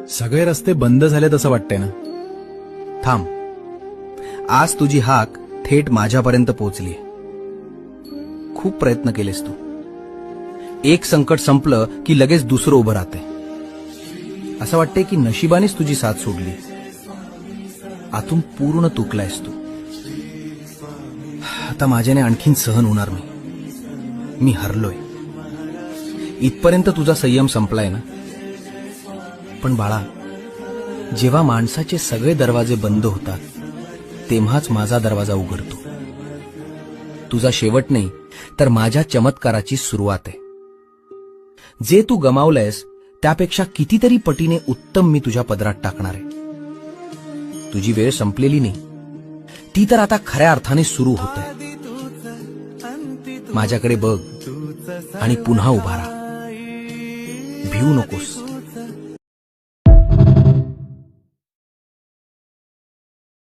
सगळे रस्ते बंद झालेत असं वाटतंय ना? थांब, आज तुझी हाक थेट माझ्यापर्यंत पोहोचली. खूप प्रयत्न केलेस तू. एक संकट संपलं की लगेच दुसरं उभं राहते. असं वाटतंय की नशिबानेच तुझी साथ सोडली. आतून पूर्ण तुकलायस तू. आता माझ्याने आणखीन सहन होणार नाही. मी हरलोय. इथपर्यंत तुझा संयम संपलाय ना? पण बाळा, जेव्हा माणसाचे सगळे दरवाजे बंद होतात तेव्हाच माझा दरवाजा उघडतो. तुझा शेवट नाही तर माझ्या चमत्काराची सुरुवात आहे. जे तू गमावलंयस त्यापेक्षा कितीतरी पटीने उत्तम मी तुझ्या पदरात टाकणार आहे. तुझी वेळ संपलेली नाही, ती तर आता खऱ्या अर्थाने सुरू होत आहे. माझ्याकडे बघ आणि पुन्हा उभा राहा. भिवू नकोस.